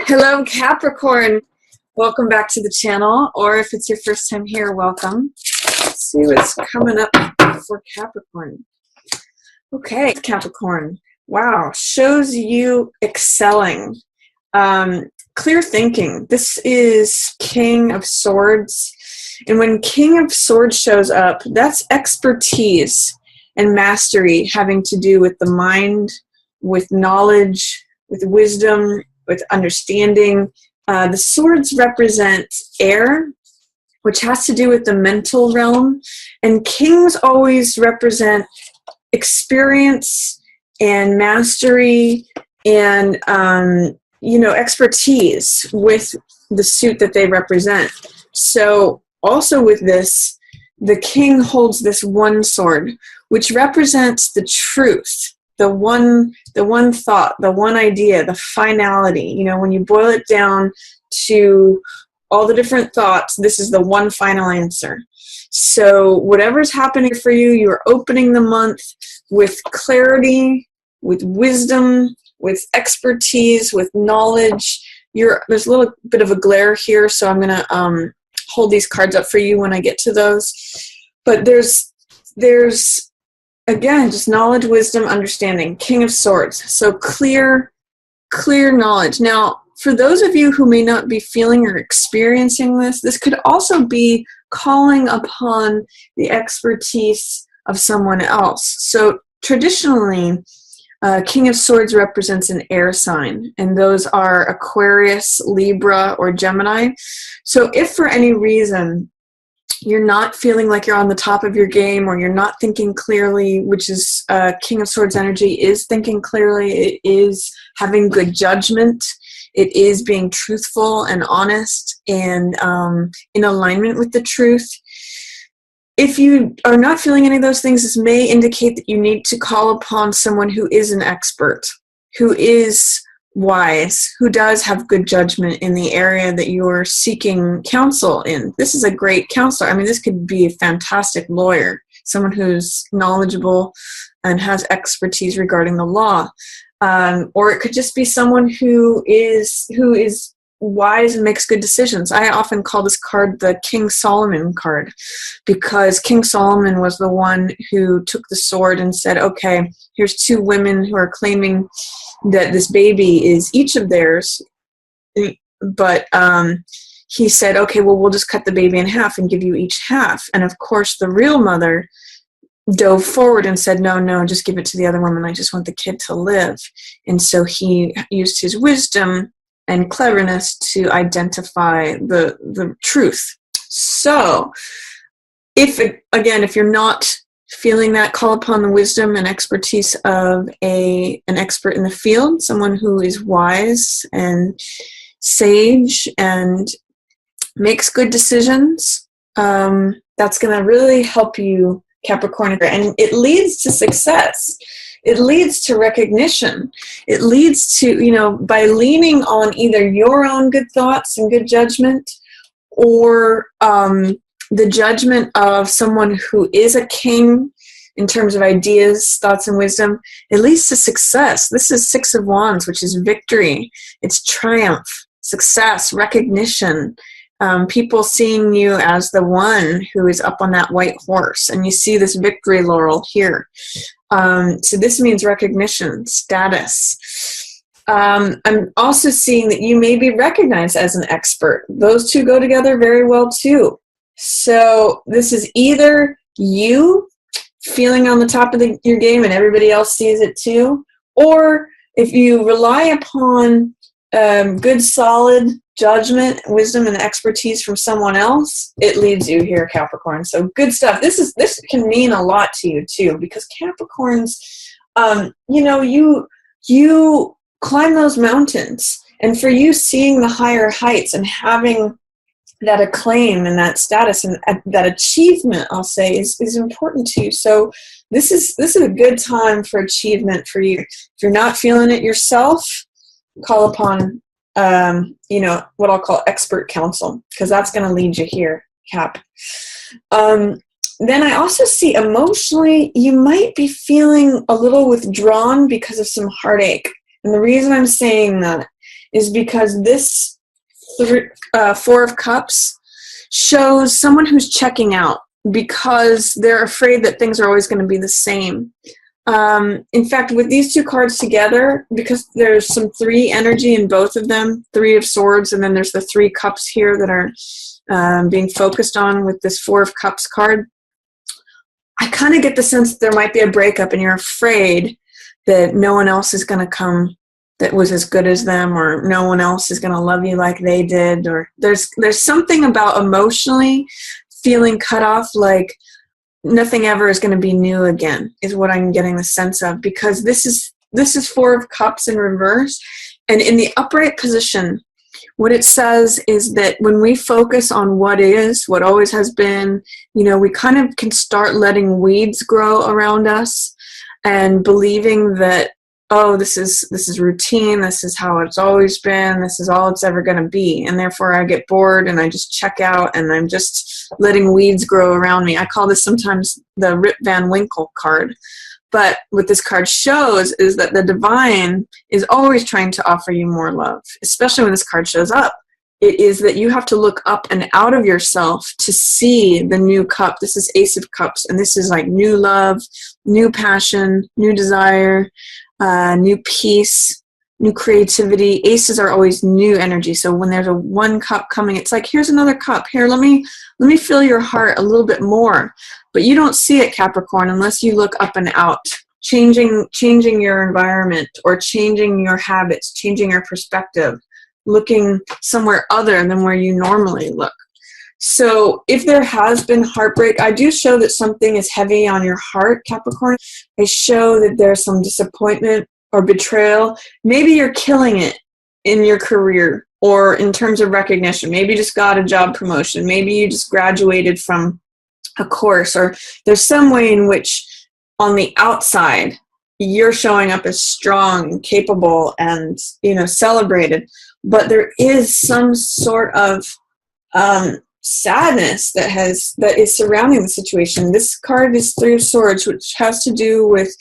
Hello, Capricorn. Welcome back to the channel, or if it's your first time here, welcome. Let's see what's coming up for Capricorn. Okay, Capricorn. Wow, shows you excelling. Clear thinking. This is King of Swords. And when King of Swords shows up, that's expertise and mastery having to do with the mind, with knowledge, with wisdom, with understanding. The swords represent air, which has to do with the mental realm. And kings always represent experience and mastery and, expertise with the suit that they represent. So also with this, the king holds this one sword, which represents the truth. The one thought, the one idea, the finality. When you boil it down to all the different thoughts, this is the one final answer. So whatever's happening for you, you're opening the month with clarity, with wisdom, with expertise, with knowledge. There's a little bit of a glare here, so I'm going to hold these cards up for you when I get to those. But there's again, just knowledge, wisdom, understanding. King of Swords. So clear knowledge. Now, for those of you who may not be feeling or experiencing this could also be calling upon the expertise of someone else. So traditionally, King of Swords represents an air sign, and those are Aquarius, Libra, or Gemini. So if for any reason you're not feeling like you're on the top of your game, or you're not thinking clearly, which is King of Swords energy is thinking clearly, it is having good judgment, it is being truthful and honest and in alignment with the truth. If you are not feeling any of those things, this may indicate that you need to call upon someone who is an expert, who is wise, who does have good judgment in the area that you're seeking counsel in. This is a great counselor. I mean, this could be a fantastic lawyer, someone who's knowledgeable and has expertise regarding the law. Or it could just be someone who is wise and makes good decisions. I often call this card the King Solomon card, because King Solomon was the one who took the sword and said, okay, here's two women who are claiming that this baby is each of theirs, but he said, okay, well, we'll just cut the baby in half and give you each half. And of course, the real mother dove forward and said, no, just give it to the other woman. I just want the kid to live. And so he used his wisdom and cleverness to identify the truth. So if you're not feeling that, call upon the wisdom and expertise of an expert in the field, someone who is wise and sage and makes good decisions. That's going to really help you, Capricorn, and it leads to success. It leads to recognition. It leads to, by leaning on either your own good thoughts and good judgment, or the judgment of someone who is a king in terms of ideas, thoughts, and wisdom. It leads to success. This is Six of Wands, which is victory. It's triumph, success, recognition. People seeing you as the one who is up on that white horse. And you see this victory laurel here. So this means recognition, status. I'm also seeing that you may be recognized as an expert. Those two go together very well too. So this is either you feeling on the top of your game and everybody else sees it too, or if you rely upon good, solid judgment, wisdom, and expertise from someone else, it leads you here, Capricorn. So good stuff. This can mean a lot to you too, because Capricorns, you climb those mountains, and for you, seeing the higher heights and having that acclaim and that status and that achievement, I'll say, is important to you. So this is a good time for achievement for you. If you're not feeling it yourself, call upon what I'll call expert counsel, because that's going to lead you here, Cap. Then I also see emotionally, you might be feeling a little withdrawn because of some heartache. And the reason I'm saying that is because this Four of Cups shows someone who's checking out because they're afraid that things are always going to be the same. In fact, with these two cards together, because there's some 3 energy in both of them, 3 of Swords, and then there's the 3 cups here that are being focused on with this Four of Cups card, I kind of get the sense that there might be a breakup and you're afraid that no one else is going to come that was as good as them, or no one else is going to love you like they did, or there's something about emotionally feeling cut off, like nothing ever is going to be new again, is what I'm getting the sense of, because this is Four of Cups in reverse, and in the upright position, what it says is that when we focus on what is, what always has been, we kind of can start letting weeds grow around us and believing that, oh, this is routine, this is how it's always been, this is all it's ever going to be, and therefore I get bored and I just check out and I'm just letting weeds grow around me. I call this sometimes the Rip Van Winkle card. But what this card shows is that the divine is always trying to offer you more love, especially when this card shows up. It is that you have to look up and out of yourself to see the new cup. This is Ace of Cups, and this is like new love, new passion, new desire, new peace, new creativity. Aces are always new energy. So when there's a 1 cup coming, it's like, here's another cup. Here, let me fill your heart a little bit more. But you don't see it, Capricorn, unless you look up and out, changing your environment or changing your habits, changing your perspective, looking somewhere other than where you normally look. So if there has been heartbreak, I do show that something is heavy on your heart, Capricorn. I show that there's some disappointment or betrayal. Maybe you're killing it in your career or in terms of recognition. Maybe you just got a job promotion. Maybe you just graduated from a course, or there's some way in which on the outside you're showing up as strong, capable, and celebrated. But there is some sort of sadness that is surrounding the situation. This card is 3 of Swords, which has to do with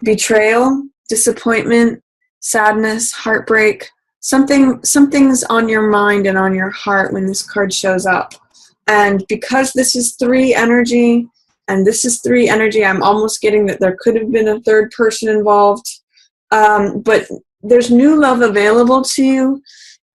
betrayal, disappointment, sadness, heartbreak. Something's on your mind and on your heart when this card shows up. And because this is 3 energy and this is 3 energy, I'm almost getting that there could have been a third person involved. But there's new love available to you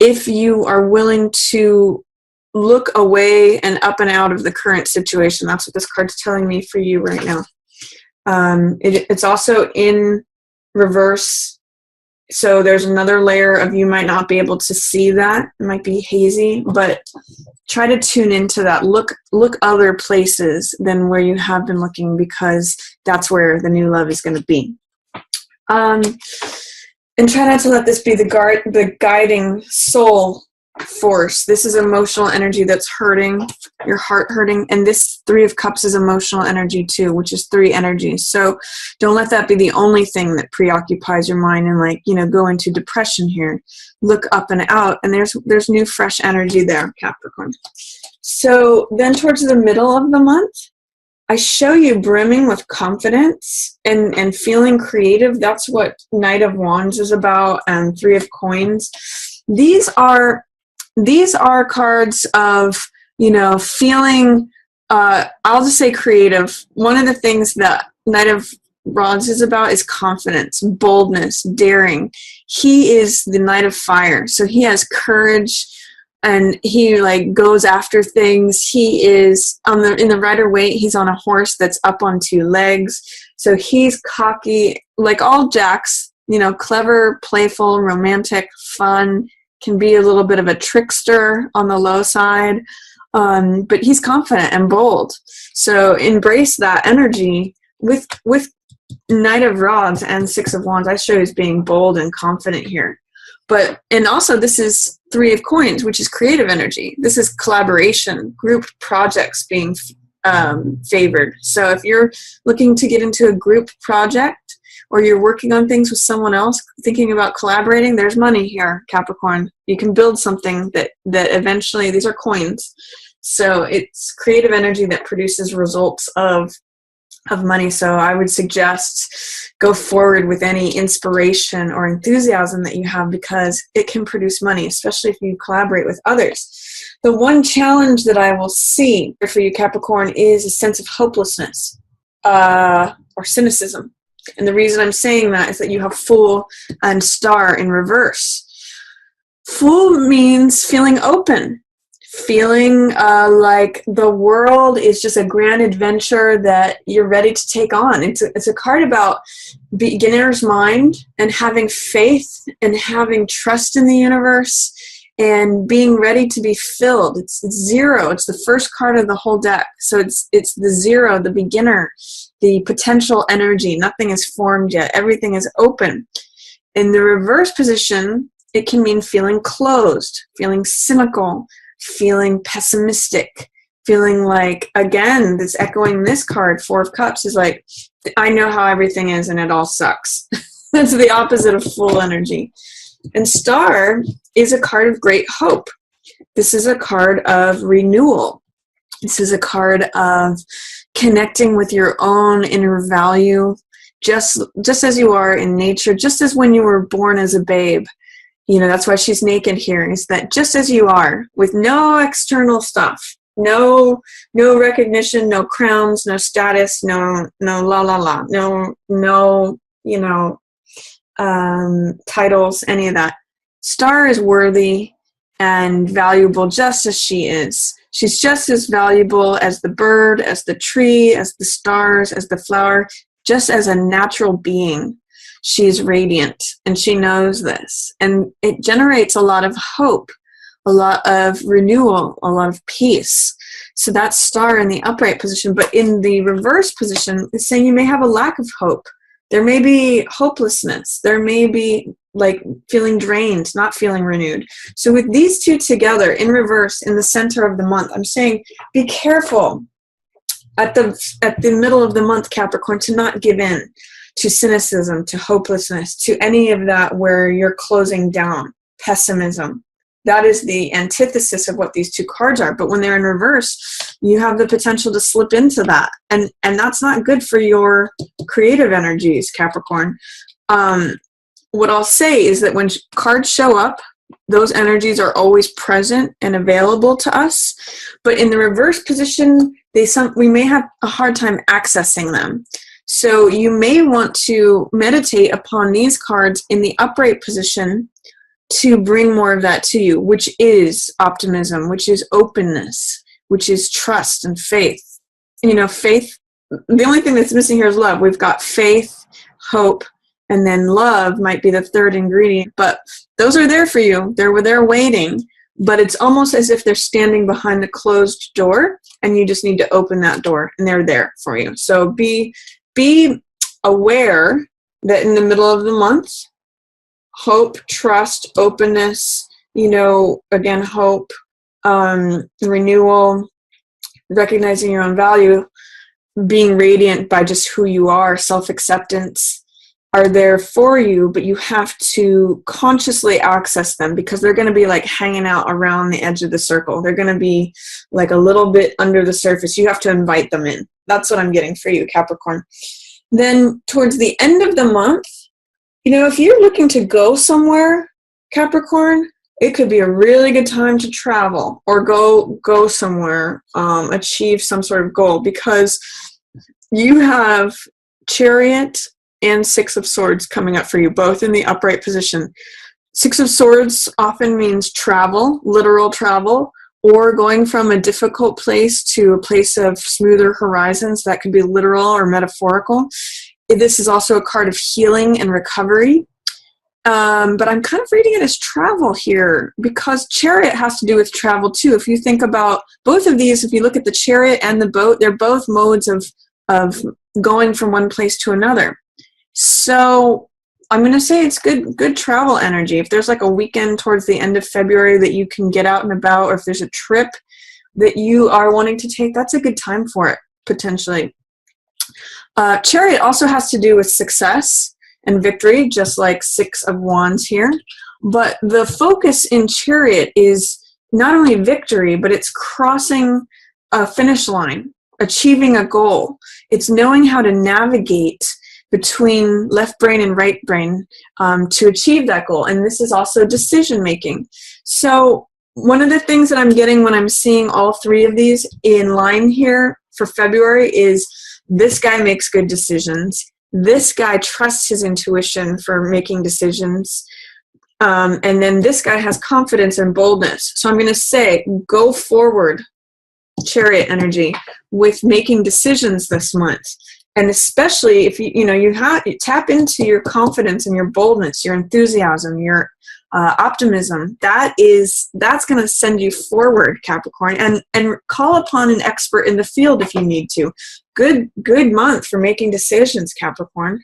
if you are willing to look away and up and out of the current situation. That's what this card's telling me for you right now. It's also in reverse. So there's another layer of, you might not be able to see that. It might be hazy, but try to tune into that. Look other places than where you have been looking, because that's where the new love is going to be. And try not to let this be the guiding soul force. This is emotional energy that's hurting, your heart hurting, and this 3 of Cups is emotional energy too, which is 3 energies. So don't let that be the only thing that preoccupies your mind and go into depression here. Look up and out, and there's new fresh energy there, Capricorn. So then towards the middle of the month, I show you brimming with confidence and feeling creative. That's what Knight of Wands is about, and 3 of Coins. These are cards of, feeling, I'll just say creative. One of the things that Knight of Wands is about is confidence, boldness, daring. He is the Knight of Fire, so he has courage and he goes after things. He is in the Rider-Waite, he's on a horse that's up on 2 legs. So he's cocky, like all Jacks, clever, playful, romantic, fun, can be a little bit of a trickster on the low side, but he's confident and bold. So embrace that energy with Knight of Rods and 6 of Wands. I show you as being bold and confident here. And also this is 3 of Coins, which is creative energy. This is collaboration, group projects being favored. So if you're looking to get into a group project, or you're working on things with someone else, thinking about collaborating, there's money here, Capricorn. You can build something that eventually, these are coins. So it's creative energy that produces results of of money. So I would suggest go forward with any inspiration or enthusiasm that you have, because it can produce money, especially if you collaborate with others. The one challenge that I will see for you, Capricorn, is a sense of hopelessness or cynicism. And the reason I'm saying that is that you have Fool and Star in reverse. Fool means feeling open, feeling like the world is just a grand adventure that you're ready to take on. It's a card about beginner's mind and having faith and having trust in the universe and being ready to be filled. It's zero. It's the first card of the whole deck. So it's the zero, the beginner, the potential energy. Nothing is formed yet. Everything is open. In the reverse position, it can mean feeling closed, feeling cynical, feeling pessimistic, feeling like, again, this echoing this card, Four of Cups, is like, I know how everything is and it all sucks. That's the opposite of Fool energy. And Star is a card of great hope. This is a card of renewal. This is a card of connecting with your own inner value, just as you are in nature, just as when you were born as a babe. You know, that's why she's naked here, is that just as you are, with no external stuff, no recognition, no crowns, no status, no titles, any of that. Star is worthy and valuable just as she is. She's just as valuable as the bird, as the tree, as the stars, as the flower, just as a natural being. She's radiant, and she knows this. And it generates a lot of hope, a lot of renewal, a lot of peace. So that's Star in the upright position. But in the reverse position, it's saying you may have a lack of hope. There may be hopelessness. There may be like feeling drained, not feeling renewed. So with these two together in reverse in the center of the month, I'm saying be careful at the middle of the month, Capricorn, to not give in to cynicism, to hopelessness, to any of that where you're closing down, pessimism. That is the antithesis of what these two cards are. But when they're in reverse, you have the potential to slip into that. And that's not good for your creative energies, Capricorn. What I'll say is that when cards show up, those energies are always present and available to us. But in the reverse position, we may have a hard time accessing them. So you may want to meditate upon these cards in the upright position to bring more of that to you, which is optimism, which is openness, which is trust and faith. You know, faith, the only thing that's missing here is love. We've got faith, hope, and then love might be the third ingredient. But those are there for you. They're waiting. But it's almost as if they're standing behind the closed door, and you just need to open that door, and they're there for you. So be aware that in the middle of the month, hope, trust, openness, again, hope, renewal, recognizing your own value, being radiant by just who you are, self-acceptance are there for you, but you have to consciously access them because they're going to be like hanging out around the edge of the circle. They're going to be like a little bit under the surface. You have to invite them in. That's what I'm getting for you, Capricorn. Then towards the end of the month, if you're looking to go somewhere, Capricorn, it could be a really good time to travel or go somewhere, achieve some sort of goal, because you have Chariot and Six of Swords coming up for you, both in the upright position. Six of Swords often means travel, literal travel, or going from a difficult place to a place of smoother horizons. That could be literal or metaphorical. This is also a card of healing and recovery. But I'm kind of reading it as travel here because Chariot has to do with travel too. If you think about both of these, if you look at the Chariot and the boat, they're both modes of going from one place to another. So I'm going to say it's good travel energy. If there's like a weekend towards the end of February that you can get out and about, or if there's a trip that you are wanting to take, that's a good time for it, potentially. Chariot also has to do with success and victory, just like Six of Wands here. But the focus in Chariot is not only victory, but it's crossing a finish line, achieving a goal. It's knowing how to navigate between left brain and right brain to achieve that goal. And this is also decision making. So one of the things that I'm getting when I'm seeing all three of these in line here for February is this guy makes good decisions. This guy trusts his intuition for making decisions. And then this guy has confidence and boldness. So I'm going to say, go forward, Chariot energy, with making decisions this month. And especially if you tap into your confidence and your boldness, your enthusiasm, your optimism, that's going to send you forward, Capricorn, and call upon an expert in the field if you need to. Good month for making decisions, Capricorn.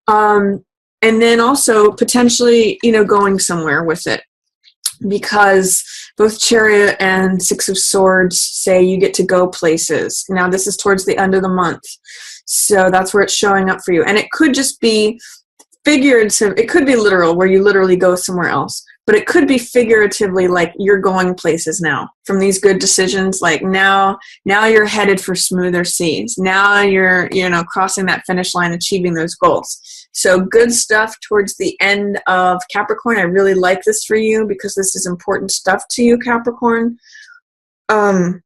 And then also potentially, going somewhere with it, because both Chariot and Six of Swords say you get to go places. Now this is towards the end of the month, so that's where it's showing up for you. And it could just be figurative. It could be literal, where you literally go somewhere else, but it could be figuratively, like you're going places now from these good decisions. Like now you're headed for smoother seas. Now you're crossing that finish line, achieving those goals. So good stuff towards the end of Capricorn. I really like this for you because this is important stuff to you, Capricorn. And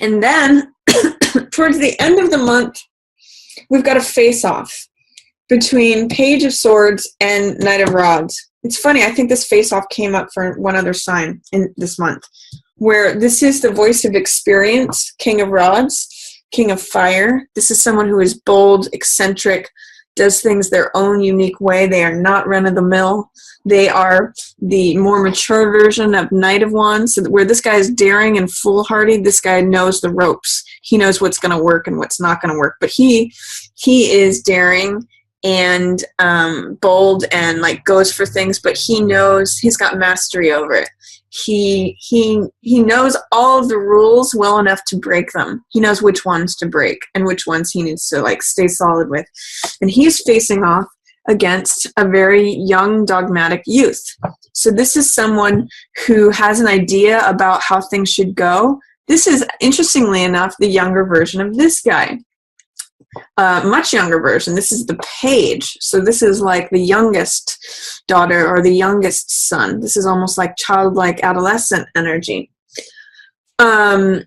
then towards the end of the month, we've got a face-off between Page of Swords and Knight of Rods. It's funny, I think this face-off came up for one other sign in this month, where this is the voice of experience, King of Rods, King of Fire. This is someone who is bold, eccentric, does things their own unique way. They are not run-of-the-mill. They are the more mature version of Knight of Wands, so where this guy is daring and foolhardy, this guy knows the ropes. He knows what's going to work and what's not going to work. But he is daring and bold and like goes for things, but he knows he's got mastery over it. He knows all of the rules well enough to break them. He knows which ones to break and which ones he needs to like stay solid with. And he's facing off against a very young, dogmatic youth. So this is someone who has an idea about how things should go. This is, interestingly enough, the younger version of this guy. Much younger version. This is the Page. So this is like the youngest daughter or the youngest son. This is almost like childlike adolescent energy. And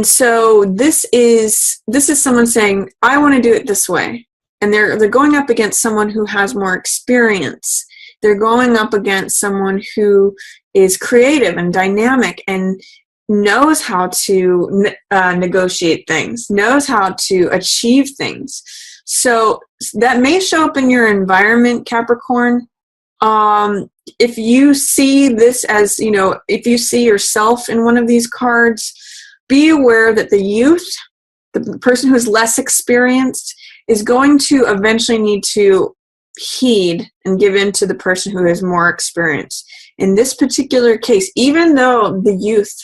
so this is someone saying, I want to do it this way. And they're going up against someone who has more experience. They're going up against someone who is creative and dynamic and knows how to negotiate things, knows how to achieve things. So that may show up in your environment, Capricorn. If you see this as, if you see yourself in one of these cards, be aware that the youth, the person who's less experienced, is going to eventually need to heed and give in to the person who is more experienced. In this particular case, even though the youth,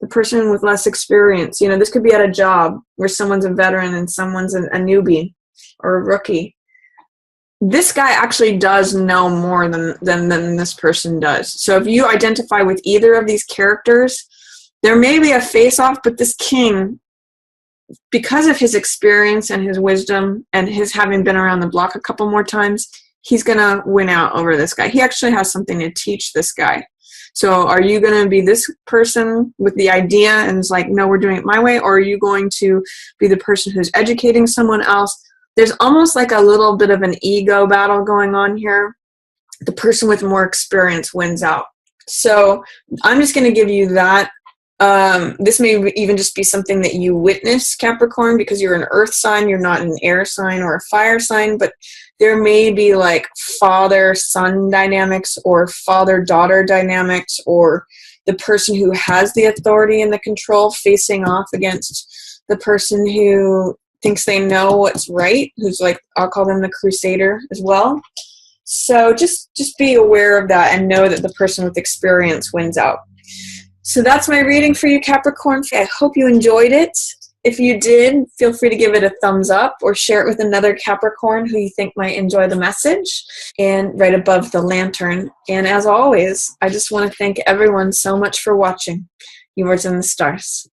the person with less experience, this could be at a job where someone's a veteran and someone's a newbie or a rookie. This guy actually does know more than this person does. So if you identify with either of these characters, there may be a face-off, but this king, because of his experience and his wisdom and his having been around the block a couple more times, he's going to win out over this guy. He actually has something to teach this guy. So are you going to be this person with the idea and it's like, no, we're doing it my way? Or are you going to be the person who's educating someone else? There's almost like a little bit of an ego battle going on here. The person with more experience wins out. So I'm just going to give you that. This may even just be something that you witness, Capricorn, because you're an earth sign. You're not an air sign or a fire sign, but there may be like father-son dynamics or father-daughter dynamics, or the person who has the authority and the control facing off against the person who thinks they know what's right, who's like, I'll call them the crusader as well. So just be aware of that and know that the person with experience wins out. So that's my reading for you, Capricorn. I hope you enjoyed it. If you did, feel free to give it a thumbs up or share it with another Capricorn who you think might enjoy the message, and right above the lantern. And as always, I just want to thank everyone so much for watching. Yours in the stars.